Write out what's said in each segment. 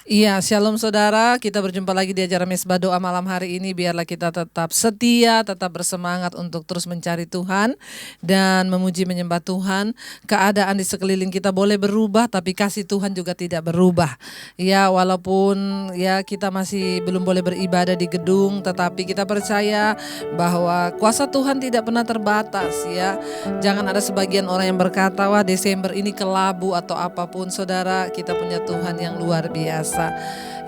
Iya, shalom saudara, kita berjumpa lagi di acara Mesbah Doa malam hari ini. Biarlah kita tetap setia, tetap bersemangat untuk terus mencari Tuhan dan memuji menyembah Tuhan. Keadaan di sekeliling kita boleh berubah, tapi kasih Tuhan juga tidak berubah. Ya, walaupun ya kita masih belum boleh beribadah di gedung, tetapi kita percaya bahwa kuasa Tuhan tidak pernah terbatas ya. Jangan ada sebagian orang yang berkata, wah Desember ini kelabu atau apapun. Saudara, kita punya Tuhan yang luar biasa.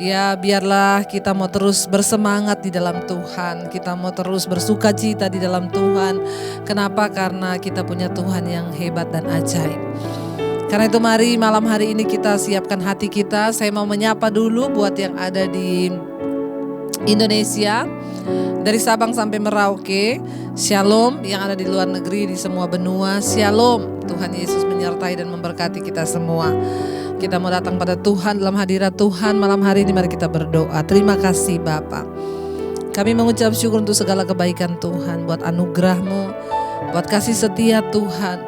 Ya, biarlah kita mau terus bersemangat di dalam Tuhan. Kita mau terus bersuka cita di dalam Tuhan. Kenapa? Karena kita punya Tuhan yang hebat dan ajaib. Karena itu mari malam hari ini kita siapkan hati kita. Saya mau menyapa dulu buat yang ada di Indonesia, dari Sabang sampai Merauke. Shalom yang ada di luar negeri, di semua benua. Shalom, Tuhan Yesus menyertai dan memberkati kita semua. Kita mau datang pada Tuhan dalam hadirat Tuhan malam hari ini. Mari kita berdoa. Terima kasih Bapa. Kami mengucap syukur untuk segala kebaikan Tuhan, buat anugerah-Mu, buat kasih setia Tuhan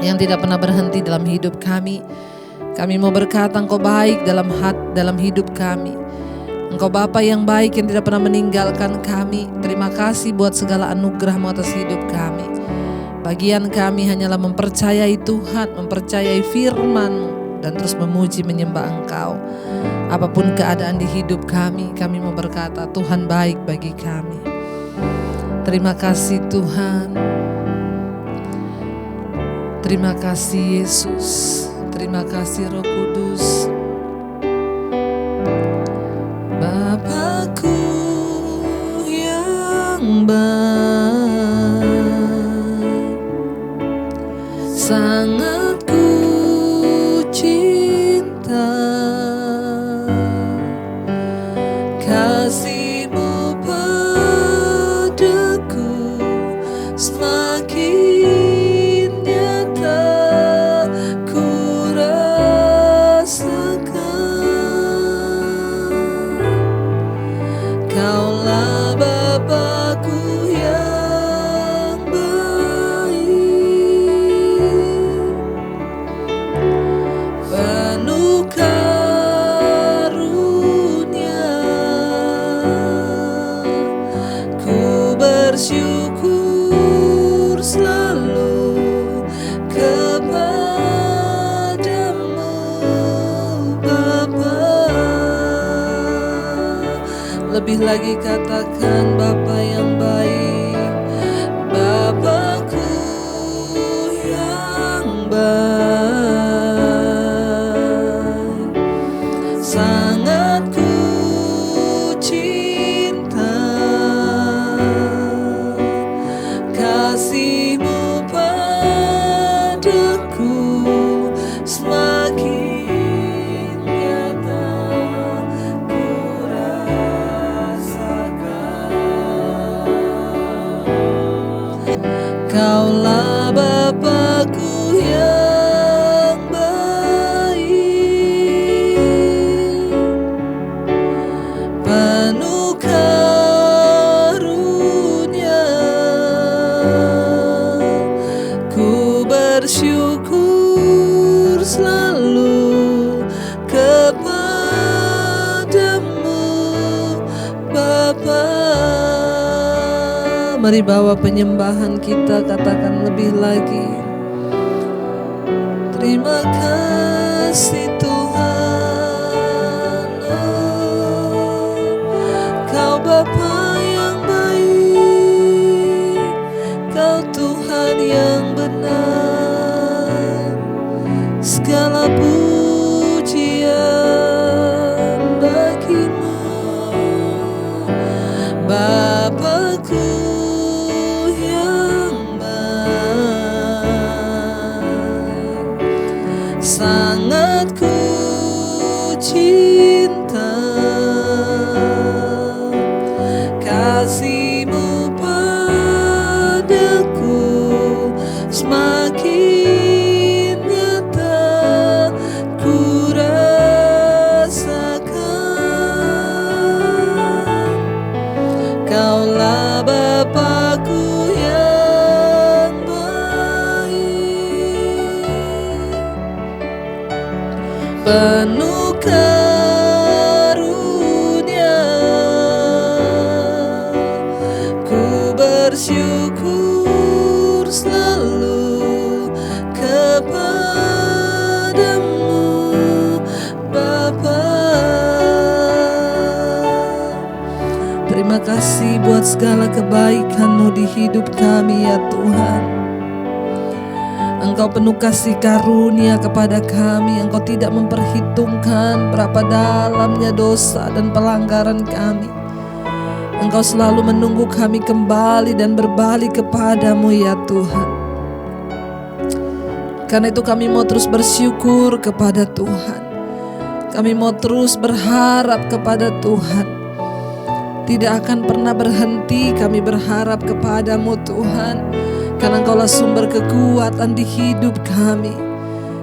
yang tidak pernah berhenti dalam hidup kami. Kami mau berkata Engkau baik dalam hidup kami. Engkau Bapa yang baik yang tidak pernah meninggalkan kami. Terima kasih buat segala anugerah-Mu atas hidup kami. Bagian kami hanyalah mempercayai Tuhan, mempercayai firman-Mu, dan terus memuji menyembah Engkau. Apapun keadaan di hidup kami mau berkata Tuhan baik bagi kami. Terima kasih Tuhan. Terima kasih Yesus. Terima kasih Roh Kudus. Bapakku yang baik, sangat ku cinta, kasih-Mu padaku semakin nyata ku rasakan. Kaulah Bapakku yang baik, penuh karunia. Ku bersyukur selalu kepadamu Bapa. Lebih lagi katakan Bapa yang baik, Bapakku yang baik, sangat ku cinta, kasih-Mu padaku semakin nyata ku rasakan. Kaulah Bapakku yang baik, penuh karunia. Ku bersyukur selalu kepadamu Bapa. Mari bawa penyembahan kita, katakan lebih lagi. Terima kasih Tuhan, Kau Bapa yang baik, Kau Tuhan yang benar. Segala pujian bagi-Mu Bapakku yang baik, sangat ku cinta, kasih-Mu padaku semakin nyata ku rasakan. Kaulah Bapakku yang baik, penuh kasih. segala kebaikan-Mu di hidup kami ya Tuhan. Engkau penuh kasih karunia kepada kami. Engkau tidak memperhitungkan berapa dalamnya dosa dan pelanggaran kami. Engkau selalu menunggu kami kembali dan berbalik kepadamu ya Tuhan. Karena itu kami mau terus bersyukur kepada Tuhan. Kami mau terus berharap kepada Tuhan. Tidak akan pernah berhenti kami berharap kepadamu Tuhan. Karena Engkaulah sumber kekuatan di hidup kami.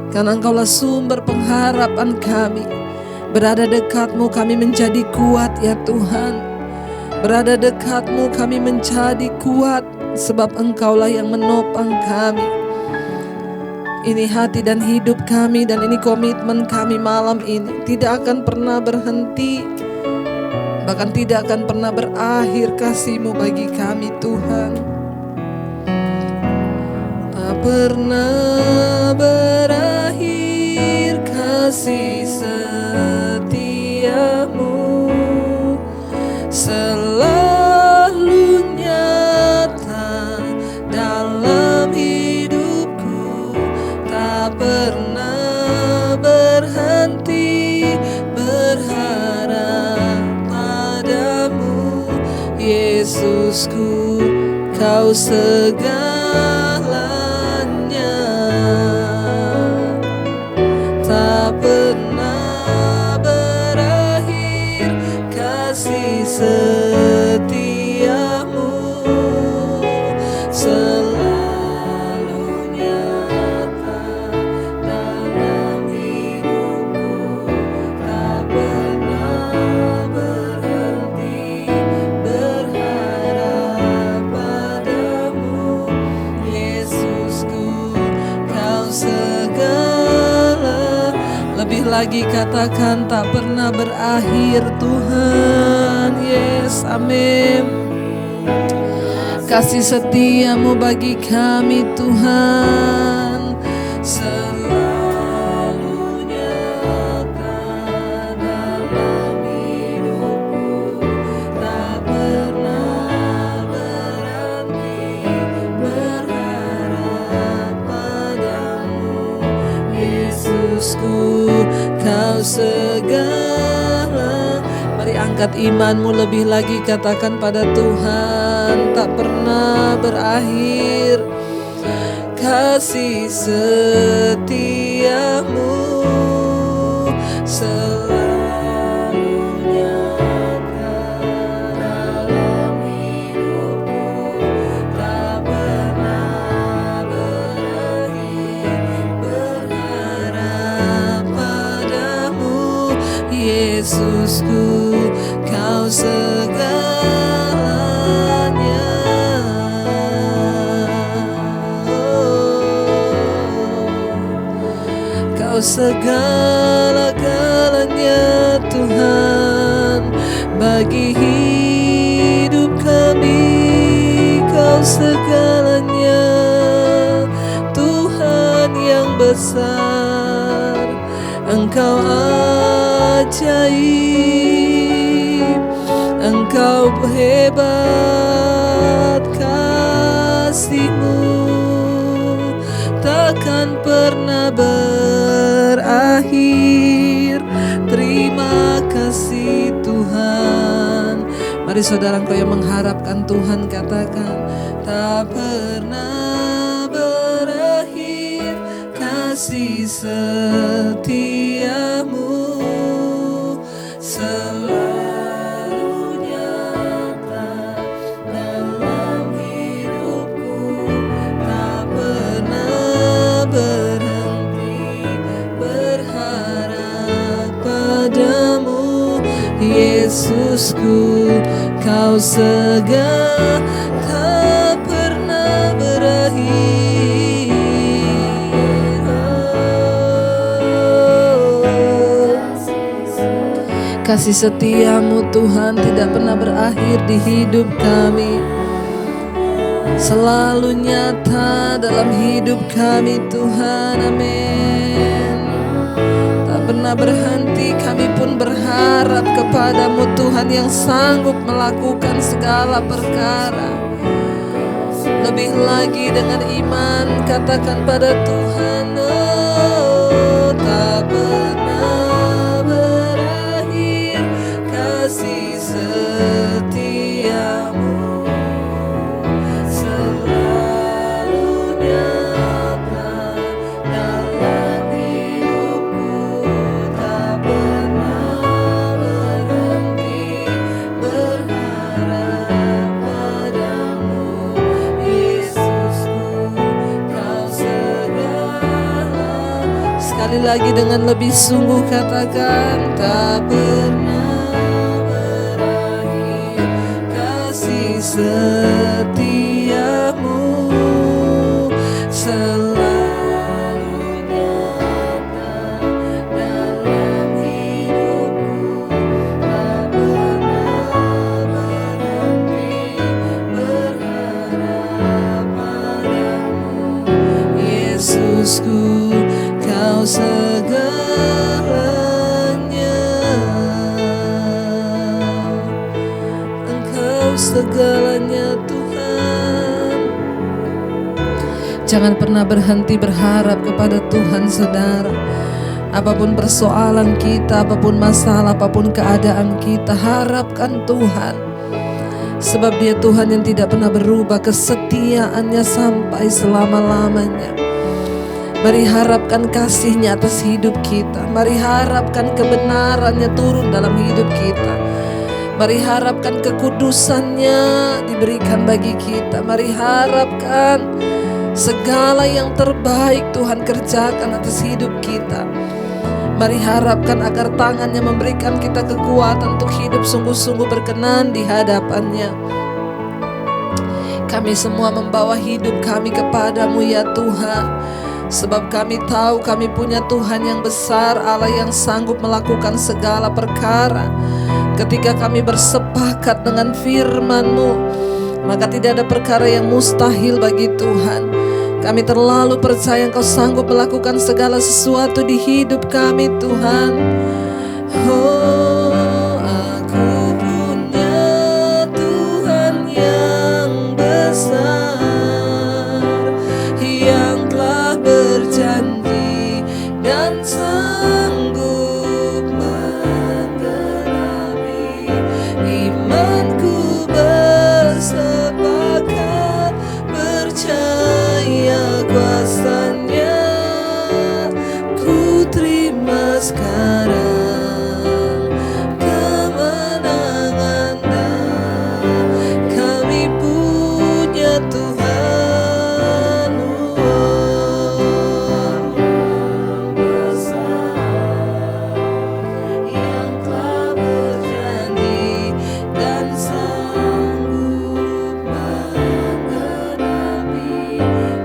Karena Engkaulah sumber pengharapan kami. Berada dekat-Mu kami menjadi kuat ya Tuhan. Berada dekat-Mu kami menjadi kuat. Sebab Engkaulah yang menopang kami. Ini hati dan hidup kami dan ini komitmen kami malam ini. Tidak akan pernah berhenti. Bahkan tidak akan pernah berakhir kasih-Mu bagi kami Tuhan. Tak pernah berakhir kasih setia-Mu. Selalu nyata dalam hidupku. Tak pernah berhenti berharap padamu Yesusku, Kau segalanya. Tak pernah berakhir kasih setia-Mu. Selalu nyata dalam hidupku. Tak pernah berhenti berharap padamu Yesusku, Kau segala. Lebih lagi katakan tak pernah berakhir Tuhan. Yes, amin. Kasih setia-Mu bagi kami Tuhan. Selalu nyata dalam hidupku. Tak pernah berhenti berharap padamu Yesusku, Kau segala. Mari angkat imanmu lebih lagi, katakan pada Tuhan, tak pernah berakhir kasih setia-Mu. Selalu nyata dalam hidupku. Tak pernah berakhir berharap padamu Yesusku, Kau segalanya. Kau segala-galanya Tuhan bagi hidup kami. Kau segalanya Tuhan yang besar. Engkau ajaib, Engkau hebat, kasih-Mu takkan pernah berakhir. Terima kasih Tuhan. Mari saudara, engkau yang mengharapkan Tuhan, katakan tak pernah berakhir kasih setia-Mu. Selalu nyata dalam hidupku. Tak pernah berhenti berharap padamu Yesusku, Kau segala. Tak pernah berakhir. Kasih setia-Mu Tuhan tidak pernah berakhir di hidup kami. Selalu nyata dalam hidup kami Tuhan, amin. Tak pernah berhenti, kami pun berharap kepadamu Tuhan yang sanggup melakukan segala perkara. Lebih lagi dengan iman, katakan pada Tuhan, oh, tak pernah berakhir kasih setiamu, selalu nyata dalam hidupku, tak pernah berhenti berharap padamu. Sekali lagi dengan lebih sungguh katakan, tak pernah berakhir kasih setiamu, selalu nyata dalam hidupku, tak pernah berhenti berharap padamu. Yesusku, Kau segalanya, Engkau segalanya Tuhan. Jangan pernah berhenti berharap kepada Tuhan, saudara. Apapun persoalan kita, apapun masalah, apapun keadaan kita, harapkan Tuhan. Sebab Dia Tuhan yang tidak pernah berubah, kesetiaannya sampai selama-lamanya. Mari harapkan kasih-Nya atas hidup kita. Mari harapkan kebenaran-Nya turun dalam hidup kita. Mari harapkan kekudusan-Nya diberikan bagi kita. Mari harapkan segala yang terbaik Tuhan kerjakan atas hidup kita. Mari harapkan agar tangan-Nya memberikan kita kekuatan untuk hidup sungguh-sungguh berkenan di hadapan-Nya. Kami semua membawa hidup kami kepadamu ya Tuhan. Sebab kami tahu kami punya Tuhan yang besar, Allah yang sanggup melakukan segala perkara. Ketika kami bersepakat dengan firman-Mu, maka tidak ada perkara yang mustahil bagi Tuhan. Kami terlalu percaya Engkau sanggup melakukan segala sesuatu di hidup kami Tuhan. Oh, aku punya Tuhan yang besar, yang telah berjanji dan sanggup menggenapi. Imanku bersepakat percaya kuasa-Nya. Ku terima sekarang kemenangan dan kami punya Tuhan besar, yang telah berjanji dan sanggup menggenapi.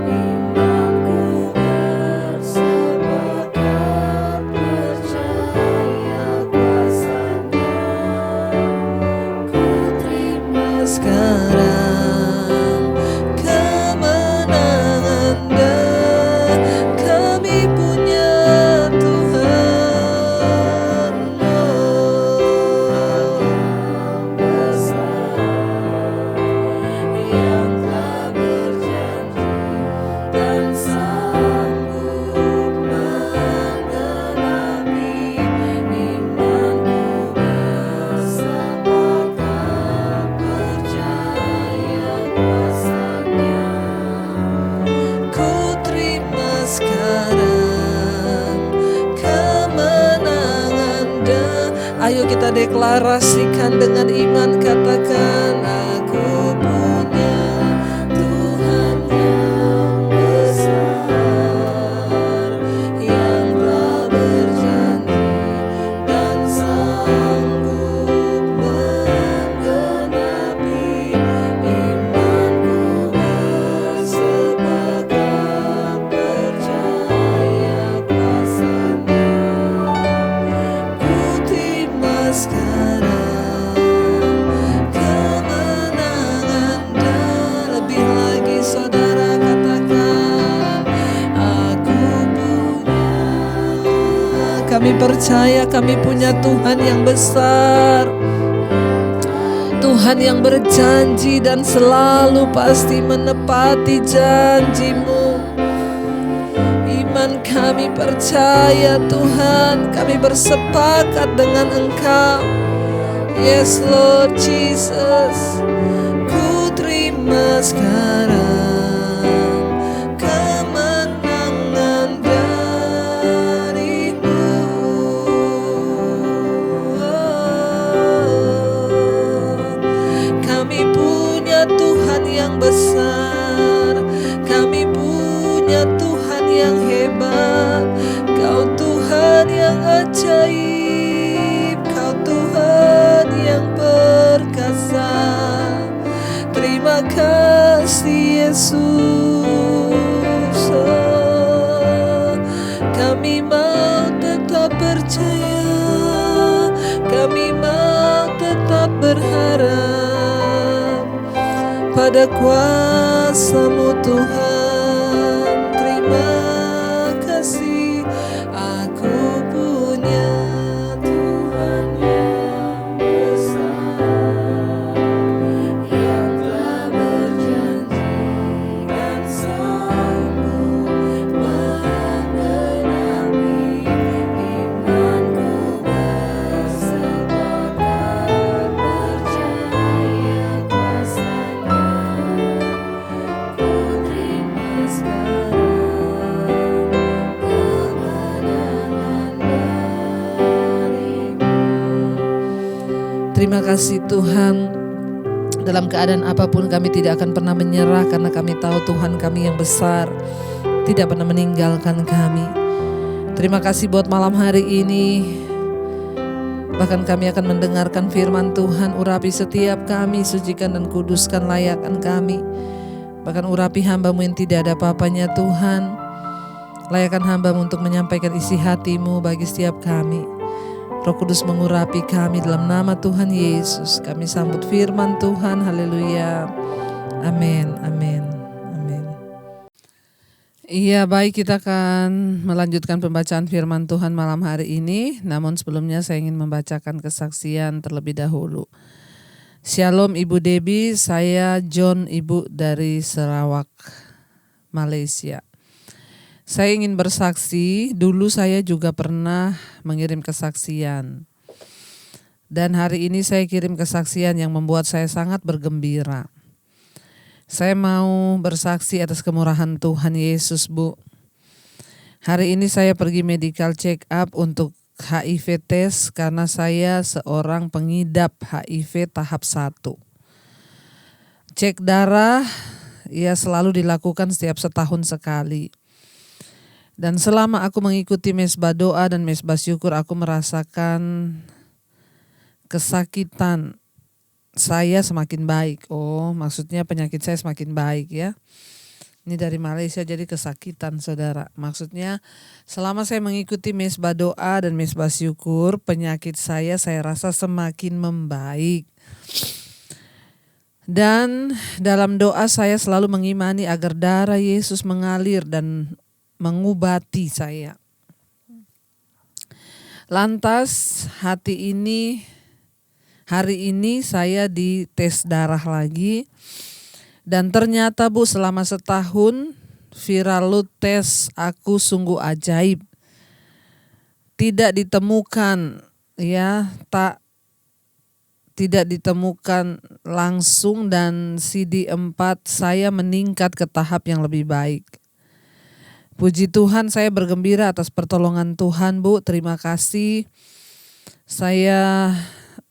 Imanku bersepakat percaya kuasa-Nya. Ku terima sekarang kemenangan dan kami punya Tuhan besar, yang telah berjanji dan sanggup menggenapi. Imanku bersepakat percaya kuasa-Nya. Ku terima sekarang kemenangan dan ayo kita deklarasikan dengan iman, katakan aku punya Tuhan yang besar, yang telah berjanji dan sanggup menggenapi. Imanku bersepakat percaya kuasa-Nya. Ku terima sekarang kemenangan Kami percaya kami punya Tuhan yang besar, Tuhan yang berjanji dan selalu pasti menepati janji-Mu. Iman kami percaya Tuhan, kami bersepakat dengan Engkau. Yes Lord Jesus, ku terima sekarang kemenangan dari-Mu. Kami punya Tuhan yang besar, kami punya Tuhan yang hebat. Kau Tuhan yang ajaib, Kau Tuhan yang perkasa. Terima kasih Yesus. Kami mau tetap percaya, kami mau tetap berharap pada kuasa-Mu Tuhan. Terima kasih, aku punya Tuhan yang besar, yang telah berjanji dan sanggup mengenali. Imanku bersepakat percaya kuasa-Nya. Ku terima sekarang kemenangan dari-Mu. Terima kasih Tuhan. Dalam keadaan apapun kami tidak akan pernah menyerah, karena kami tahu Tuhan kami yang besar tidak pernah meninggalkan kami. Terima kasih buat malam hari ini. Bahkan kami akan mendengarkan firman Tuhan. Urapi setiap kami, sucikan dan kuduskan layakkan kami. Bahkan urapi hamba-Mu yang tidak ada apa-apanya Tuhan. Layakkan hamba-Mu untuk menyampaikan isi hati-Mu bagi setiap kami. Roh Kudus mengurapi kami dalam nama Tuhan Yesus. Kami sambut firman Tuhan. Haleluya. Amin. Amin. Amin. Iya, baik, kita akan melanjutkan pembacaan firman Tuhan malam hari ini. Namun sebelumnya saya ingin membacakan kesaksian terlebih dahulu. Shalom Ibu Debbie, saya John, Ibu dari Sarawak, Malaysia. Saya ingin bersaksi, dulu saya juga pernah mengirim kesaksian. Dan hari ini saya kirim kesaksian yang membuat saya sangat bergembira. Saya mau bersaksi atas kemurahan Tuhan Yesus, Bu. Hari ini saya pergi medical check up untuk HIV test karena saya seorang pengidap HIV tahap 1. Cek darah ya selalu dilakukan setiap setahun sekali. Dan selama aku mengikuti mesbah doa dan mesbah syukur, aku merasakan kesakitan saya semakin baik. Oh, maksudnya penyakit saya semakin baik ya. Ini dari Malaysia jadi kesakitan saudara. Maksudnya selama saya mengikuti mesbah doa dan mesbah syukur, penyakit saya rasa semakin membaik. Dan dalam doa saya selalu mengimani agar darah Yesus mengalir dan mengubati saya. Lantas hari ini saya dites darah lagi. Dan ternyata Bu, selama setahun viral load test aku sungguh ajaib. Tidak ditemukan tidak ditemukan langsung, dan CD4 saya meningkat ke tahap yang lebih baik. Puji Tuhan, saya bergembira atas pertolongan Tuhan, Bu. Terima kasih. Saya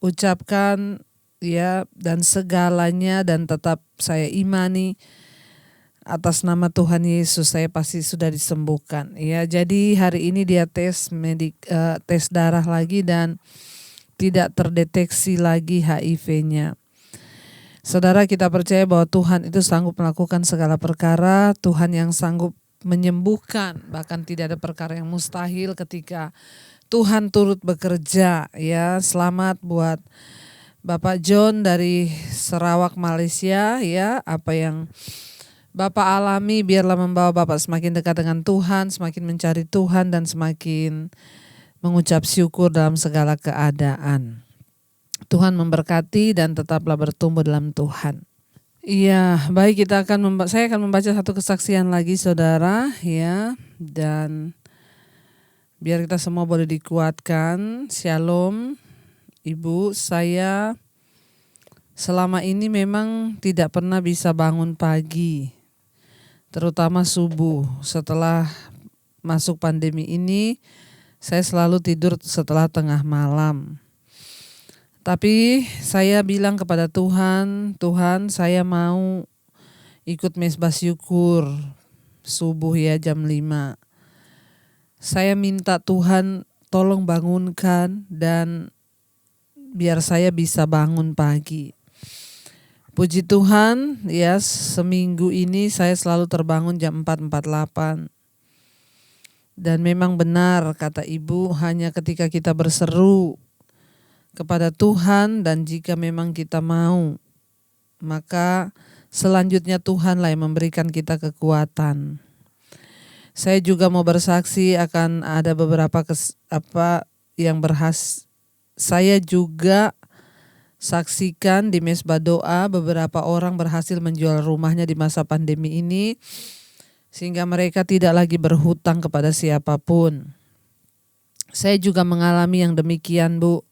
ucapkan ya, dan segalanya, dan tetap saya imani atas nama Tuhan Yesus saya pasti sudah disembuhkan. Ya, jadi hari ini dia tes darah lagi dan tidak terdeteksi lagi HIV-nya. Saudara, kita percaya bahwa Tuhan itu sanggup melakukan segala perkara. Tuhan yang sanggup menyembuhkan, bahkan tidak ada perkara yang mustahil ketika Tuhan turut bekerja. Ya, selamat buat Bapak John dari Sarawak, Malaysia. Ya, apa yang Bapak alami biarlah membawa Bapak semakin dekat dengan Tuhan, semakin mencari Tuhan, dan semakin mengucap syukur dalam segala keadaan. Tuhan memberkati dan tetaplah bertumbuh dalam Tuhan. Iya, baik, saya akan membaca satu kesaksian lagi saudara ya, dan biar kita semua boleh dikuatkan. Shalom Ibu, saya selama ini memang tidak pernah bisa bangun pagi, terutama subuh. Setelah masuk pandemi ini, saya selalu tidur setelah tengah malam. Tapi saya bilang kepada Tuhan, Tuhan saya mau ikut mesbah syukur subuh ya jam 5. Saya minta Tuhan tolong bangunkan dan biar saya bisa bangun pagi. Puji Tuhan ya, seminggu ini saya selalu terbangun jam 4.48. Dan memang benar kata Ibu, hanya ketika kita berseru kepada Tuhan dan jika memang kita mau, maka selanjutnya Tuhanlah yang memberikan kita kekuatan. Saya juga mau bersaksi akan ada beberapa saya juga saksikan di mesbah doa beberapa orang berhasil menjual rumahnya di masa pandemi ini sehingga mereka tidak lagi berhutang kepada siapapun. Saya juga mengalami yang demikian, Bu.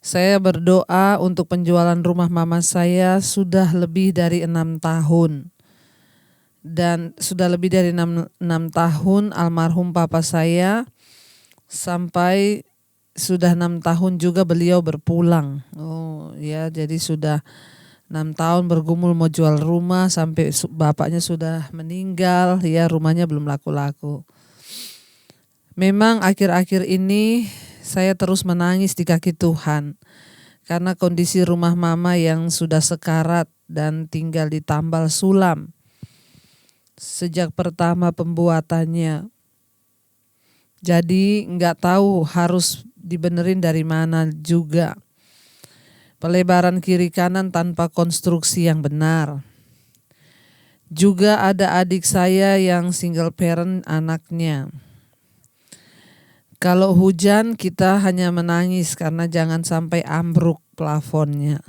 Saya berdoa untuk penjualan rumah mama saya sudah lebih dari 6 tahun. Dan sudah lebih dari 6 tahun almarhum papa saya, sampai sudah 6 tahun juga beliau berpulang. Oh ya, jadi sudah 6 tahun bergumul mau jual rumah sampai bapaknya sudah meninggal, ya rumahnya belum laku-laku. Memang akhir-akhir ini saya terus menangis di kaki Tuhan karena kondisi rumah mama yang sudah sekarat dan tinggal di tambal sulam sejak pertama pembuatannya. Jadi nggak tahu harus dibenerin dari mana juga. Pelebaran kiri kanan tanpa konstruksi yang benar. Juga ada adik saya yang single parent anaknya. Kalau hujan kita hanya menangis karena jangan sampai ambruk plafonnya.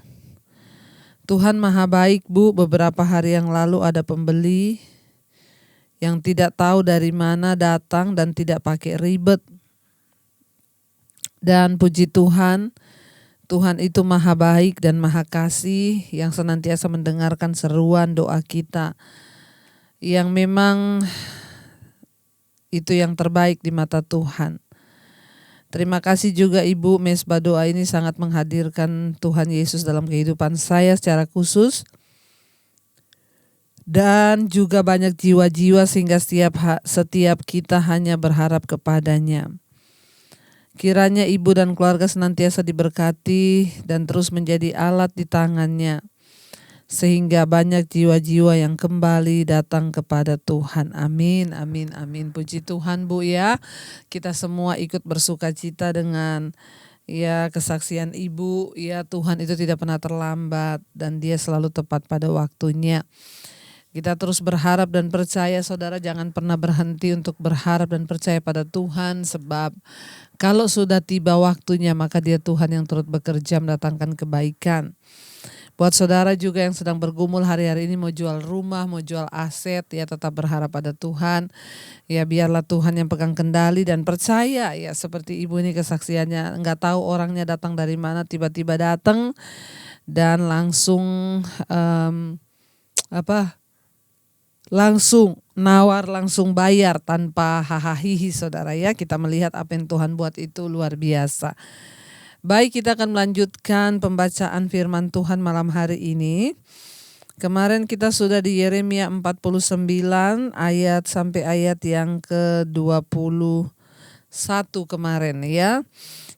Tuhan maha baik, Bu. Beberapa hari yang lalu ada pembeli yang tidak tahu dari mana datang dan tidak pakai ribet. Dan puji Tuhan, Tuhan itu maha baik dan maha kasih yang senantiasa mendengarkan seruan doa kita. Yang memang itu yang terbaik di mata Tuhan. Terima kasih juga Ibu, mesbah doa ini sangat menghadirkan Tuhan Yesus dalam kehidupan saya secara khusus. Dan juga banyak jiwa-jiwa sehingga setiap kita hanya berharap kepadanya. Kiranya Ibu dan keluarga senantiasa diberkati dan terus menjadi alat di tangannya. Sehingga banyak jiwa-jiwa yang kembali datang kepada Tuhan. Amin, amin, amin. Puji Tuhan, Bu ya. Kita semua ikut bersuka cita dengan ya kesaksian Ibu. Ya, Tuhan itu tidak pernah terlambat dan Dia selalu tepat pada waktunya. Kita terus berharap dan percaya, saudara, jangan pernah berhenti untuk berharap dan percaya pada Tuhan, sebab kalau sudah tiba waktunya maka Dia Tuhan yang turut bekerja mendatangkan kebaikan. Buat saudara juga yang sedang bergumul hari-hari ini mau jual rumah, mau jual aset, ya tetap berharap pada Tuhan. Ya biarlah Tuhan yang pegang kendali dan percaya, ya seperti Ibu ini kesaksiannya, enggak tahu orangnya datang dari mana, tiba-tiba datang dan langsung langsung nawar, langsung bayar tanpa hahaha, saudara ya. Kita melihat apa yang Tuhan buat itu luar biasa. Baik, kita akan melanjutkan pembacaan firman Tuhan malam hari ini. Kemarin kita sudah di Yeremia 49 ayat sampai ayat yang ke-21 kemarin ya.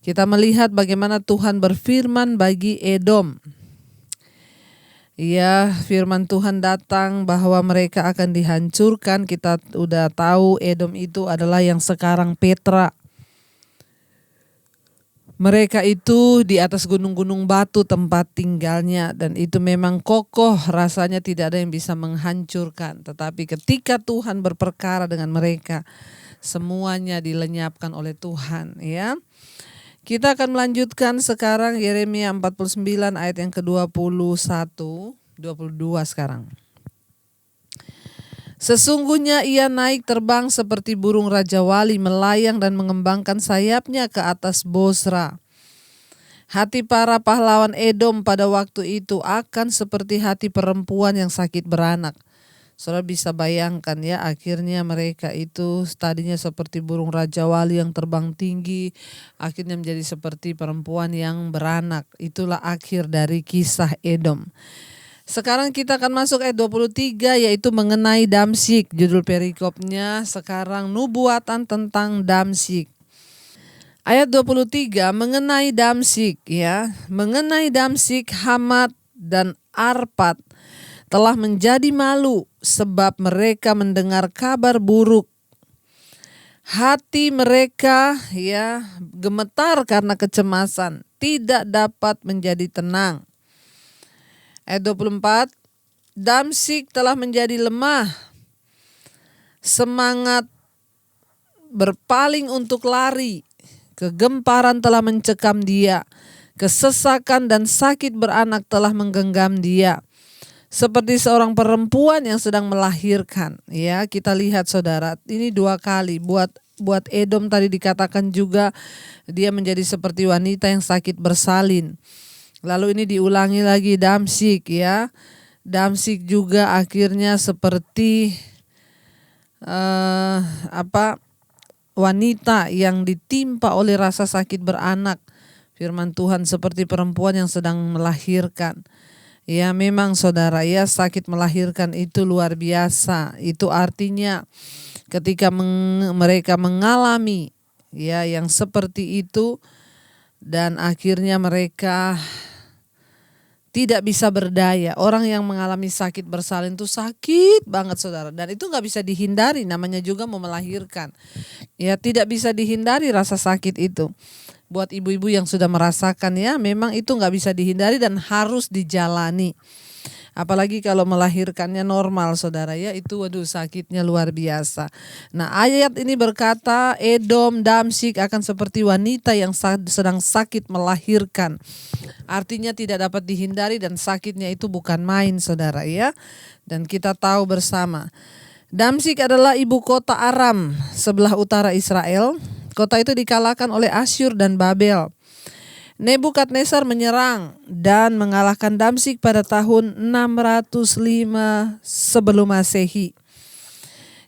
Kita melihat bagaimana Tuhan berfirman bagi Edom. Ya, firman Tuhan datang bahwa mereka akan dihancurkan. Kita udah tahu Edom itu adalah yang sekarang Petra. Mereka itu di atas gunung-gunung batu tempat tinggalnya dan itu memang kokoh, rasanya tidak ada yang bisa menghancurkan. Tetapi ketika Tuhan berperkara dengan mereka, semuanya dilenyapkan oleh Tuhan, ya. Kita akan melanjutkan sekarang Yeremia 49 ayat yang ke-21, 22 sekarang. Sesungguhnya ia naik terbang seperti burung Raja Wali, melayang dan mengembangkan sayapnya ke atas Bosra. Hati para pahlawan Edom pada waktu itu akan seperti hati perempuan yang sakit beranak. Saudara bisa bayangkan ya, akhirnya mereka itu tadinya seperti burung Raja Wali yang terbang tinggi, akhirnya menjadi seperti perempuan yang beranak. Itulah akhir dari kisah Edom. Sekarang kita akan masuk ayat 23, yaitu mengenai Damsyik. Judul perikopnya sekarang nubuatan tentang Damsyik. Ayat 23 mengenai Damsyik, ya. Mengenai Damsyik, Hamat dan Arpad telah menjadi malu sebab mereka mendengar kabar buruk. Hati mereka, ya, gemetar karena kecemasan, tidak dapat menjadi tenang. Ayat 24, Damsyik telah menjadi lemah, semangat berpaling untuk lari, kegemparan telah mencekam dia, kesesakan dan sakit beranak telah menggenggam dia. Seperti seorang perempuan yang sedang melahirkan. Ya, kita lihat saudara, ini dua kali buat Edom tadi dikatakan juga dia menjadi seperti wanita yang sakit bersalin. Lalu ini diulangi lagi Damsyik, ya. Damsyik juga akhirnya seperti wanita yang ditimpa oleh rasa sakit beranak. Firman Tuhan seperti perempuan yang sedang melahirkan. Ya, memang saudara, ya, sakit melahirkan itu luar biasa. Itu artinya ketika mereka mengalami, ya, yang seperti itu, dan akhirnya mereka tidak bisa berdaya. Orang yang mengalami sakit bersalin itu sakit banget saudara. Dan itu gak bisa dihindari, namanya juga mau melahirkan. Ya, tidak bisa dihindari rasa sakit itu. Buat ibu-ibu yang sudah merasakan, ya, memang itu gak bisa dihindari dan harus dijalani. Apalagi kalau melahirkannya normal saudara, ya, itu waduh sakitnya luar biasa. Nah, ayat ini berkata Edom, Damsyik akan seperti wanita yang sedang sakit melahirkan. Artinya tidak dapat dihindari dan sakitnya itu bukan main saudara, ya. Dan kita tahu bersama, Damsyik adalah ibu kota Aram sebelah utara Israel. Kota itu dikalahkan oleh Asyur dan Babel. Nebukadnezar menyerang dan mengalahkan Damsyik pada tahun 605 sebelum Masehi.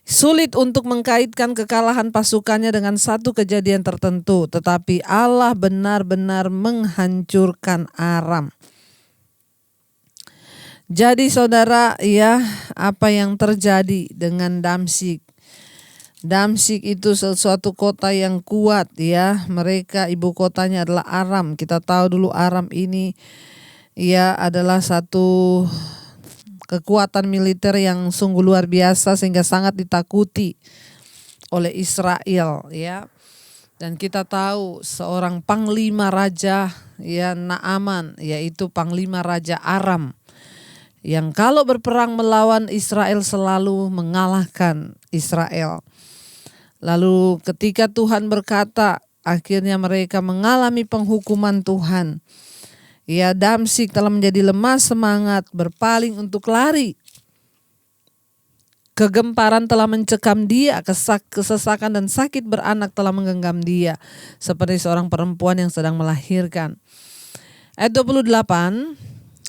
Sulit untuk mengkaitkan kekalahan pasukannya dengan satu kejadian tertentu, tetapi Allah benar-benar menghancurkan Aram. Jadi saudara, ya, apa yang terjadi dengan Damsyik? Damsyik itu sesuatu kota yang kuat, ya. Mereka ibu kotanya adalah Aram. Kita tahu dulu Aram ini, ya, adalah satu kekuatan militer yang sungguh luar biasa sehingga sangat ditakuti oleh Israel, ya. Dan kita tahu seorang panglima raja, ya, Naaman, yaitu panglima raja Aram, yang kalau berperang melawan Israel selalu mengalahkan Israel. Lalu ketika Tuhan berkata, akhirnya mereka mengalami penghukuman Tuhan. Ya, Damsyik telah menjadi lemah semangat, berpaling untuk lari. Kegemparan telah mencekam dia, kesesakan dan sakit beranak telah menggenggam dia. Seperti seorang perempuan yang sedang melahirkan. Ayat 28,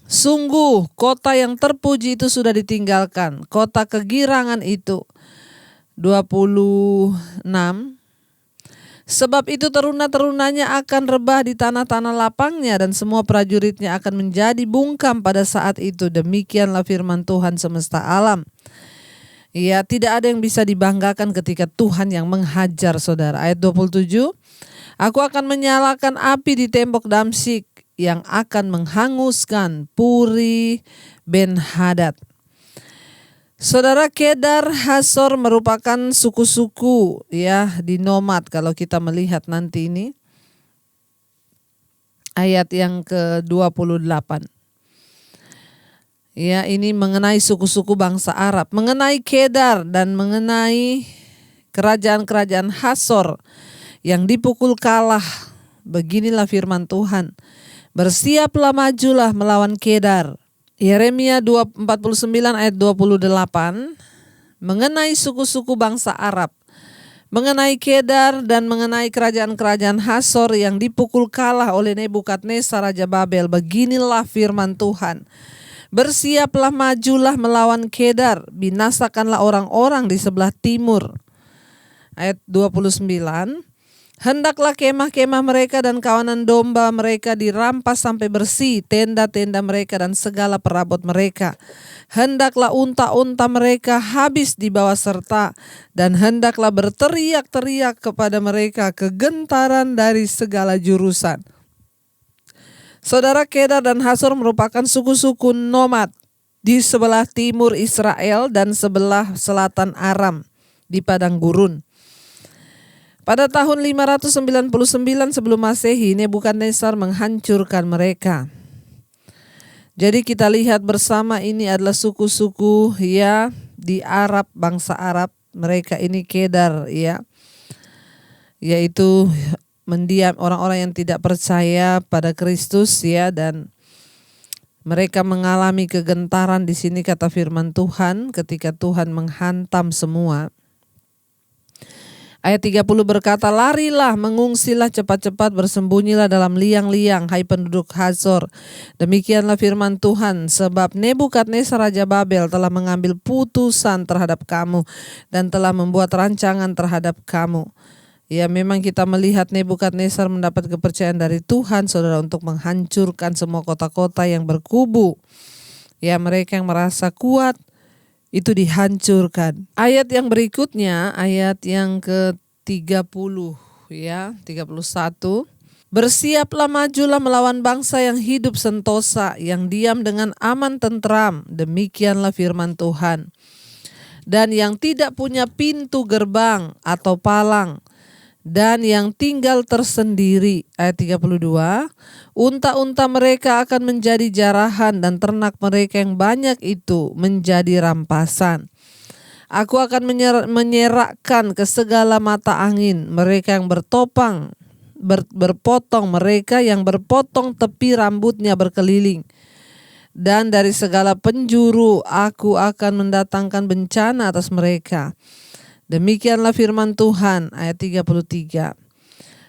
sungguh kota yang terpuji itu sudah ditinggalkan, kota kegirangan itu. 26, sebab itu teruna-terunanya akan rebah di tanah-tanah lapangnya dan semua prajuritnya akan menjadi bungkam pada saat itu. Demikianlah firman Tuhan semesta alam. Ya, tidak ada yang bisa dibanggakan ketika Tuhan yang menghajar saudara. Ayat 27, aku akan menyalakan api di tembok Damsyik yang akan menghanguskan Puri Ben-Hadad. Saudara, Kedar Hasor merupakan suku-suku, ya, di nomad. Kalau kita melihat nanti ini ayat yang ke-28. Ya, ini mengenai suku-suku bangsa Arab, mengenai Kedar dan mengenai kerajaan-kerajaan Hasor yang dipukul kalah. Beginilah firman Tuhan. Bersiaplah, majulah melawan Kedar. Yeremia 49 ayat 28 mengenai suku-suku bangsa Arab, mengenai Kedar dan mengenai kerajaan-kerajaan Hasor yang dipukul kalah oleh Nebukadnezar Raja Babel. Beginilah firman Tuhan. Bersiaplah, majulah melawan Kedar, binasakanlah orang-orang di sebelah timur. Ayat 29, hendaklah kemah-kemah mereka dan kawanan domba mereka dirampas sampai bersih, tenda-tenda mereka dan segala perabot mereka. Hendaklah unta-unta mereka habis dibawa serta, dan hendaklah berteriak-teriak kepada mereka kegentaran dari segala jurusan. Saudara, Kedar dan Hasor merupakan suku-suku nomad di sebelah timur Israel dan sebelah selatan Aram di padang gurun. Pada tahun 599 sebelum Masehi, Nebukadnezar menghancurkan mereka. Jadi kita lihat bersama, ini adalah suku-suku ya di Arab, bangsa Arab. Mereka ini Kedar ya, yaitu mendiam orang-orang yang tidak percaya pada Kristus ya, dan mereka mengalami kegentaran di sini kata firman Tuhan ketika Tuhan menghantam semua. Ayat 30 berkata, larilah, mengungsilah cepat-cepat, bersembunyilah dalam liang-liang, hai penduduk Hasor. Demikianlah firman Tuhan, sebab Nebukadnezar Raja Babel telah mengambil putusan terhadap kamu dan telah membuat rancangan terhadap kamu. Ya, memang kita melihat Nebukadnezar mendapat kepercayaan dari Tuhan, saudara, untuk menghancurkan semua kota-kota yang berkubu. Ya, mereka yang merasa kuat itu dihancurkan. Ayat yang berikutnya, ayat yang ke-30 ya, 31. Bersiaplah, majulah melawan bangsa yang hidup sentosa, yang diam dengan aman tentram. Demikianlah firman Tuhan. Dan yang tidak punya pintu gerbang atau palang, dan yang tinggal tersendiri. Ayat 32, unta-unta mereka akan menjadi jarahan dan ternak mereka yang banyak itu menjadi rampasan. Aku akan menyerakkan ke segala mata angin mereka yang bertopang, berpotong, mereka yang berpotong tepi rambutnya berkeliling. Dan dari segala penjuru aku akan mendatangkan bencana atas mereka. Demikianlah firman Tuhan. Ayat 33.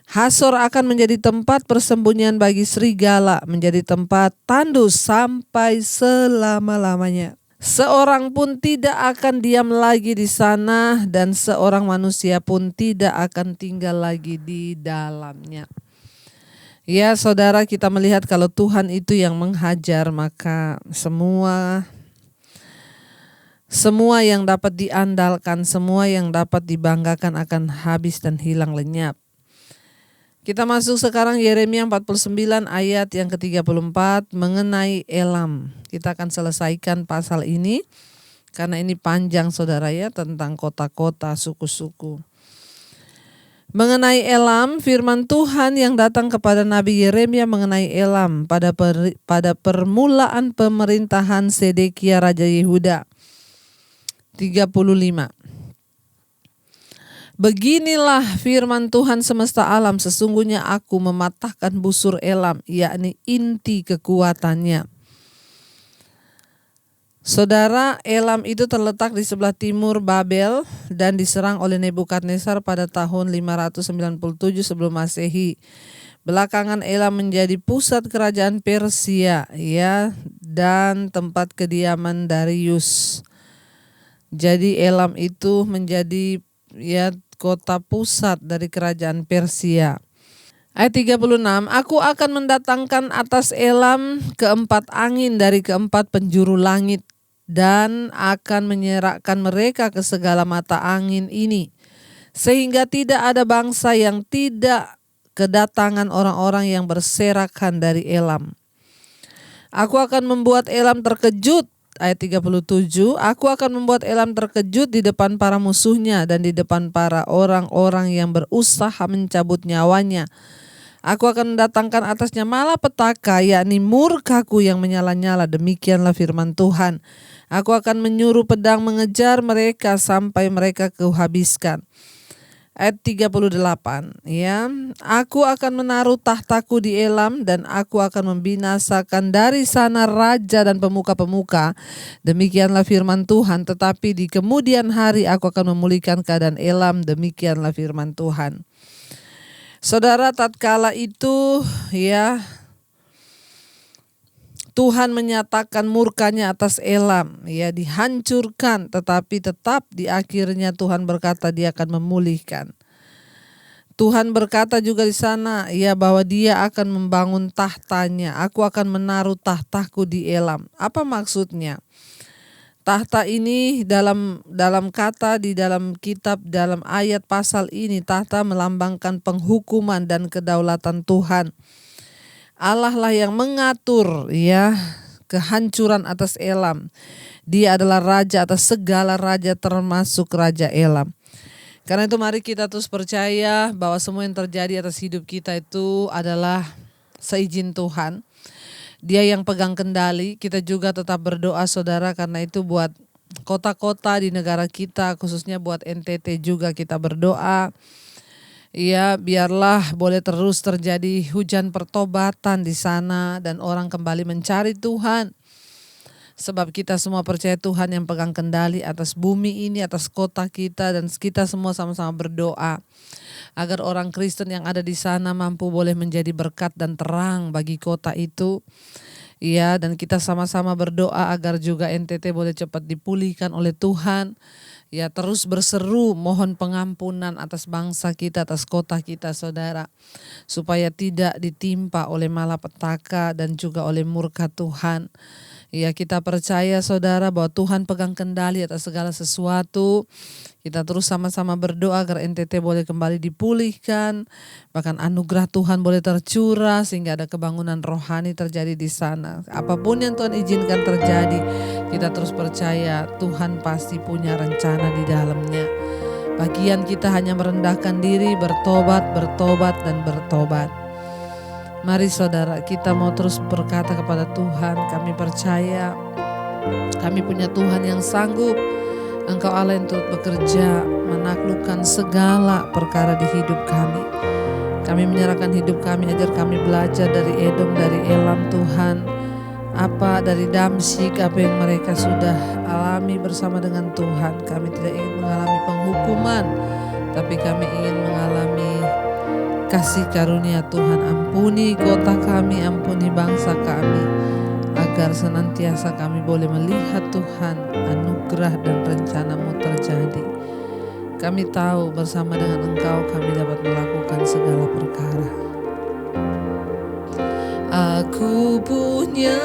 Hasor akan menjadi tempat persembunyian bagi serigala, menjadi tempat tandus sampai selama-lamanya. Seorang pun tidak akan diam lagi di sana, dan seorang manusia pun tidak akan tinggal lagi di dalamnya. Ya, saudara, kita melihat kalau Tuhan itu yang menghajar, maka semua yang dapat diandalkan, semua yang dapat dibanggakan akan habis dan hilang lenyap. Kita masuk sekarang Yeremia 49 ayat yang ke-34 mengenai Elam. Kita akan selesaikan pasal ini karena ini panjang, saudara ya, tentang kota-kota, suku-suku. Mengenai Elam, firman Tuhan yang datang kepada Nabi Yeremia mengenai Elam pada permulaan pemerintahan Sedekia Raja Yehuda. 35. Beginilah firman Tuhan semesta alam, sesungguhnya aku mematahkan busur Elam, yakni inti kekuatannya. Saudara, Elam itu terletak di sebelah timur Babel dan diserang oleh Nebukadnezar pada tahun 597 sebelum Masehi. Belakangan Elam menjadi pusat kerajaan Persia ya, dan tempat kediaman Darius. Jadi Elam itu menjadi ya kota pusat dari kerajaan Persia. Ayat 36, aku akan mendatangkan atas Elam keempat angin dari keempat penjuru langit, dan akan menyerakkan mereka ke segala mata angin ini, sehingga tidak ada bangsa yang tidak kedatangan orang-orang yang berserakan dari Elam. Aku akan membuat Elam terkejut. Ayat 37, aku akan membuat Elam terkejut di depan para musuhnya dan di depan para orang-orang yang berusaha mencabut nyawanya. Aku akan mendatangkan atasnya malapetaka, yakni murkaku yang menyala-nyala. Demikianlah firman Tuhan. Aku akan menyuruh pedang mengejar mereka sampai mereka kuhabiskan. ayat 38 ya. Aku akan menaruh tahtaku di Elam dan aku akan membinasakan dari sana raja dan pemuka-pemuka. Demikianlah firman Tuhan, tetapi di kemudian hari aku akan memulihkan keadaan Elam. Demikianlah firman Tuhan. Saudara, tatkala itu ya Tuhan menyatakan murkanya atas Elam, ya dihancurkan, tetapi tetap di akhirnya Tuhan berkata dia akan memulihkan. Tuhan berkata juga di sana ya bahwa dia akan membangun tahtanya. Aku akan menaruh tahtaku di Elam. Apa maksudnya? Tahta ini dalam kata di dalam kitab, dalam ayat pasal ini, tahta melambangkan penghukuman dan kedaulatan Tuhan. Allah lah yang mengatur ya kehancuran atas Elam. Dia adalah raja atas segala raja termasuk raja Elam. Karena itu mari kita terus percaya bahwa semua yang terjadi atas hidup kita itu adalah seizin Tuhan. Dia yang pegang kendali. Kita juga tetap berdoa saudara, karena itu buat kota-kota di negara kita, khususnya buat NTT juga kita berdoa. Ya, biarlah boleh terus terjadi hujan pertobatan di sana dan orang kembali mencari Tuhan. Sebab kita semua percaya Tuhan yang pegang kendali atas bumi ini, atas kota kita, dan kita semua sama-sama berdoa agar orang Kristen yang ada di sana mampu boleh menjadi berkat dan terang bagi kota itu. Ya, dan kita sama-sama berdoa agar juga NTT boleh cepat dipulihkan oleh Tuhan. Ya, terus berseru mohon pengampunan atas bangsa kita, atas kota kita saudara. Supaya tidak ditimpa oleh malapetaka dan juga oleh murka Tuhan. Ya, kita percaya saudara bahwa Tuhan pegang kendali atas segala sesuatu. Kita terus sama-sama berdoa agar NTT boleh kembali dipulihkan. Bahkan anugerah Tuhan boleh tercurah sehingga ada kebangunan rohani terjadi di sana. Apapun yang Tuhan izinkan terjadi, kita terus percaya Tuhan pasti punya rencana di dalamnya. Bagian kita hanya merendahkan diri, bertobat, dan bertobat. Mari saudara, kita mau terus berkata kepada Tuhan, kami percaya kami punya Tuhan yang sanggup. Engkau Allah yang turut bekerja menaklukkan segala perkara di hidup kami. Kami menyerahkan hidup kami agar kami belajar dari Edom, dari Elam Tuhan. Apa dari Damsyik, apa yang mereka sudah alami bersama dengan Tuhan. Kami tidak ingin mengalami penghukuman, tapi kami ingin mengalami kasih karunia Tuhan. Ampuni kota kami, ampuni bangsa kami, agar senantiasa kami boleh melihat Tuhan, anugerah dan rencana-Mu terjadi. Kami tahu bersama dengan Engkau kami dapat melakukan segala perkara. Aku punya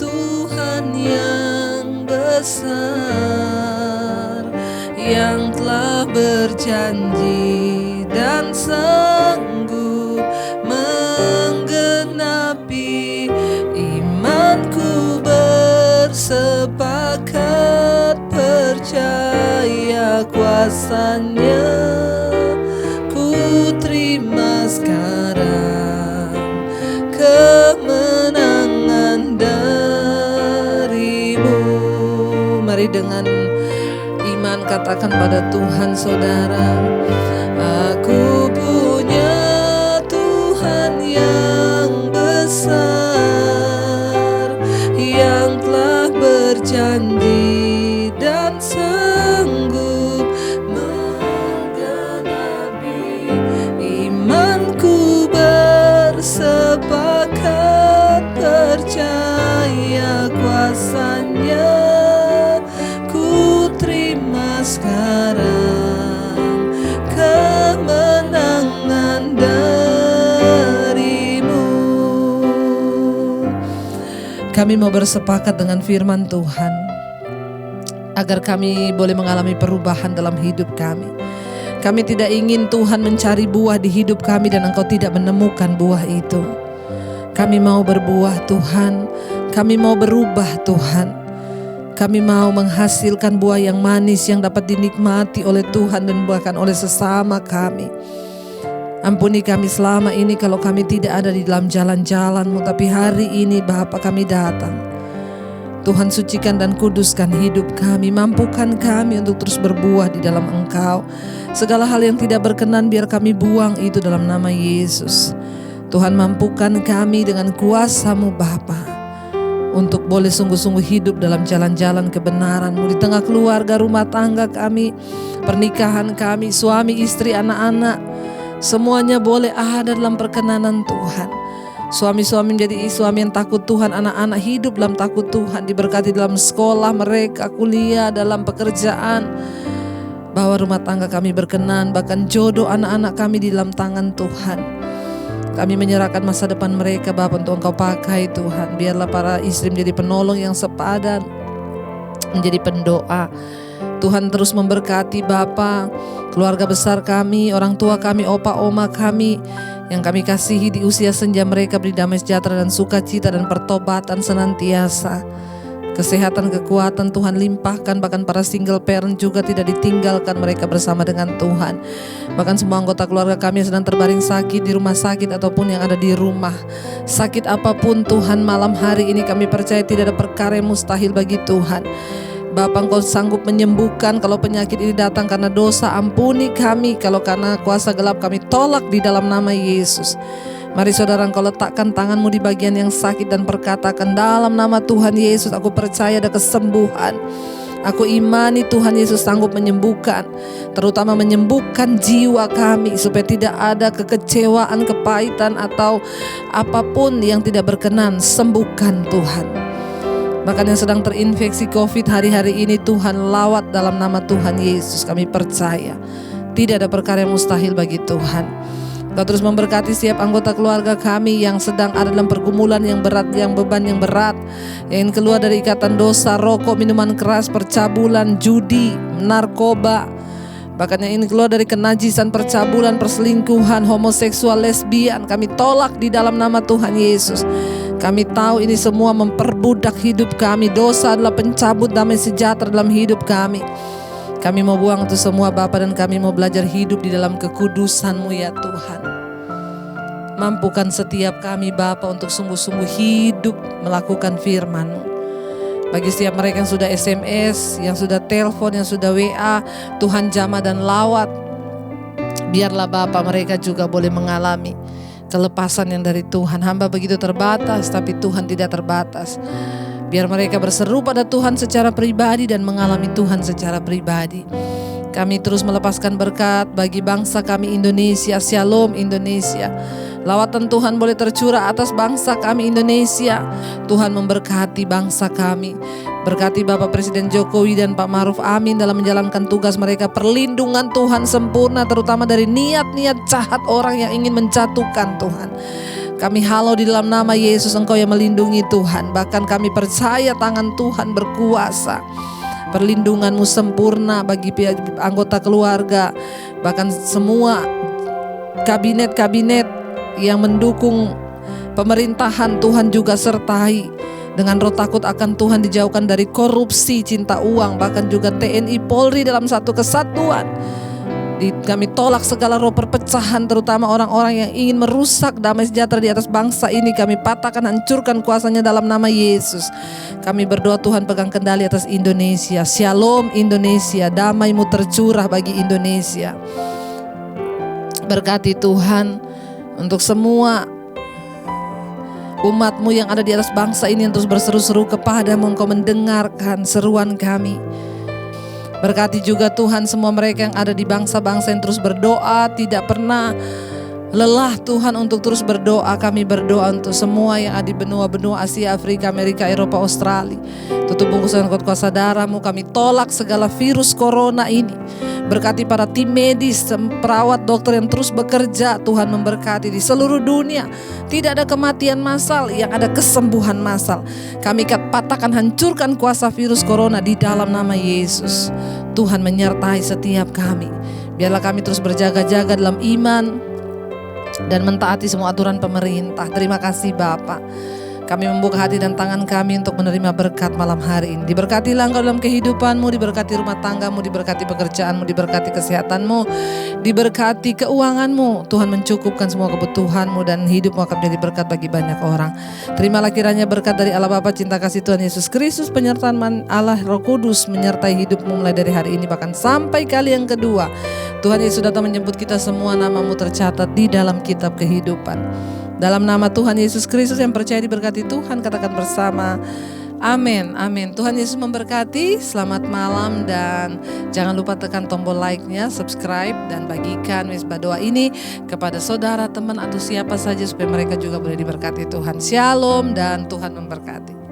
Tuhan yang besar, yang telah berjanji dan sanggup menggenapi imanku. Bersepakat percaya kuasanya, ku terima sekarang kemenangan dari-Mu. Mari dengan iman katakan pada Tuhan saudara, aku punya Tuhan yang besar, yang telah berjanji dan sanggup menggenapi imanku. Bersepakat percaya kuasanya, ku terima sekarang kemenangan dari-Mu. Kami mau bersepakat dengan firman Tuhan agar kami boleh mengalami perubahan dalam hidup kami. Kami tidak ingin Tuhan mencari buah di hidup kami dan Engkau tidak menemukan buah itu. Kami mau berbuah Tuhan, kami mau berubah Tuhan. Kami mau menghasilkan buah yang manis yang dapat dinikmati oleh Tuhan dan bahkan oleh sesama kami. Ampuni kami selama ini kalau kami tidak ada di dalam jalan-jalan-Mu, tapi hari ini Bapa kami datang. Tuhan, sucikan dan kuduskan hidup kami. Mampukan kami untuk terus berbuah di dalam Engkau. Segala hal yang tidak berkenan biar kami buang itu dalam nama Yesus. Tuhan, mampukan kami dengan kuasa-Mu Bapa, untuk boleh sungguh-sungguh hidup dalam jalan-jalan kebenaran-Mu di tengah keluarga, rumah tangga kami, pernikahan kami, suami, istri, anak-anak. Semuanya boleh ada dalam perkenanan Tuhan. Suami-suami menjadi suami yang takut Tuhan, anak-anak hidup dalam takut Tuhan, diberkati dalam sekolah mereka, kuliah, dalam pekerjaan. Bahwa rumah tangga kami berkenan, bahkan jodoh anak-anak kami di dalam tangan Tuhan. Kami menyerahkan masa depan mereka Bapa untuk Engkau pakai Tuhan. Biarlah para istri menjadi penolong yang sepadan, menjadi pendoa. Tuhan terus memberkati Bapa, keluarga besar kami, orang tua kami, opa oma kami yang kami kasihi di usia senja mereka, beri damai sejahtera dan sukacita dan pertobatan senantiasa. Kesehatan, kekuatan Tuhan limpahkan, bahkan para single parent juga tidak ditinggalkan mereka bersama dengan Tuhan. Bahkan semua anggota keluarga kami yang sedang terbaring sakit di rumah sakit ataupun yang ada di rumah. Sakit apapun Tuhan, malam hari ini kami percaya tidak ada perkara yang mustahil bagi Tuhan. Bapa, Engkau sanggup menyembuhkan. Kalau penyakit ini datang karena dosa, ampuni kami. Kalau karena kuasa gelap, kami tolak di dalam nama Yesus. Mari saudara, Engkau letakkan tanganmu di bagian yang sakit dan perkatakan, dalam nama Tuhan Yesus aku percaya ada kesembuhan. Aku imani Tuhan Yesus sanggup menyembuhkan, terutama menyembuhkan jiwa kami, supaya tidak ada kekecewaan, kepahitan atau apapun yang tidak berkenan. Sembuhkan Tuhan. Bahkan yang sedang terinfeksi COVID hari-hari ini, Tuhan lawat dalam nama Tuhan Yesus. Kami percaya tidak ada perkara yang mustahil bagi Tuhan. Kau terus memberkati setiap anggota keluarga kami yang sedang ada dalam pergumulan yang berat, yang beban yang berat, yang ingin keluar dari ikatan dosa, rokok, minuman keras, percabulan, judi, narkoba, bahkan yang ingin keluar dari kenajisan, percabulan, perselingkuhan, homoseksual, lesbian. Kami tolak di dalam nama Tuhan Yesus. Kami tahu ini semua memperbudak hidup kami. Dosa adalah pencabut damai sejahtera dalam hidup kami. Kami mau buang itu semua Bapa, dan kami mau belajar hidup di dalam kekudusan-Mu ya Tuhan. Mampukan setiap kami Bapa untuk sungguh-sungguh hidup melakukan firman-Mu. Bagi setiap mereka yang sudah SMS, yang sudah telepon, yang sudah WA, Tuhan jamah dan lawat. Biarlah Bapa mereka juga boleh mengalami kelepasan yang dari Tuhan. Hamba begitu terbatas, tapi Tuhan tidak terbatas. Biar mereka berseru pada Tuhan secara pribadi dan mengalami Tuhan secara pribadi. Kami terus melepaskan berkat bagi bangsa kami Indonesia. Shalom Indonesia. Lawatan Tuhan boleh tercurah atas bangsa kami Indonesia. Tuhan memberkati bangsa kami. Berkati Bapak Presiden Jokowi dan Pak Ma'ruf Amin dalam menjalankan tugas mereka. Perlindungan Tuhan sempurna, terutama dari niat-niat jahat orang yang ingin menjatuhkan Tuhan. Kami halau di dalam nama Yesus, Engkau yang melindungi Tuhan. Bahkan kami percaya tangan Tuhan berkuasa. Perlindungan-Mu sempurna bagi anggota keluarga. Bahkan semua kabinet-kabinet yang mendukung pemerintahan, Tuhan juga sertai. Dengan roh takut akan Tuhan, dijauhkan dari korupsi, cinta uang. Bahkan juga TNI Polri dalam satu kesatuan. Kami tolak segala roh perpecahan, terutama orang-orang yang ingin merusak damai sejahtera di atas bangsa ini. Kami patahkan, hancurkan kuasanya dalam nama Yesus. Kami berdoa Tuhan pegang kendali atas Indonesia. Shalom Indonesia, damai-Mu tercurah bagi Indonesia. Berkati Tuhan untuk semua umat-Mu yang ada di atas bangsa ini yang terus berseru-seru kepada-Mu. Engkau mendengarkan seruan kami. Berkati juga Tuhan semua mereka yang ada di bangsa-bangsa yang terus berdoa, tidak pernah lelah Tuhan untuk terus berdoa. Kami berdoa untuk semua yang ada di benua-benua Asia, Afrika, Amerika, Eropa, Australia. Tutup bungkusan kuasa darah-Mu. Kami tolak segala virus corona ini. Berkati para tim medis, perawat, dokter yang terus bekerja. Tuhan memberkati di seluruh dunia. Tidak ada kematian massal, yang ada kesembuhan massal. Kami patahkan, hancurkan kuasa virus corona di dalam nama Yesus. Tuhan menyertai setiap kami. Biarlah kami terus berjaga-jaga dalam iman dan mentaati semua aturan pemerintah. Terima kasih Bapa. Kami membuka hati dan tangan kami untuk menerima berkat malam hari ini. Diberkatilah Engkau dalam kehidupanmu, diberkati rumah tanggamu, diberkati pekerjaanmu, diberkati kesehatanmu, diberkati keuanganmu. Tuhan mencukupkan semua kebutuhanmu dan hidupmu akan menjadi berkat bagi banyak orang. Terimalah kiranya berkat dari Allah Bapa, cinta kasih Tuhan Yesus Kristus, penyertaan Allah Roh Kudus menyertai hidupmu mulai dari hari ini bahkan sampai kali yang kedua. Tuhan Yesus datang menjemput kita semua, namamu tercatat di dalam kitab kehidupan. Dalam nama Tuhan Yesus Kristus yang percaya diberkati Tuhan, katakan bersama, amin, amin. Tuhan Yesus memberkati, selamat malam, dan jangan lupa tekan tombol like-nya, subscribe, dan bagikan Mesbah Doa ini kepada saudara, teman, atau siapa saja supaya mereka juga boleh diberkati Tuhan. Shalom dan Tuhan memberkati.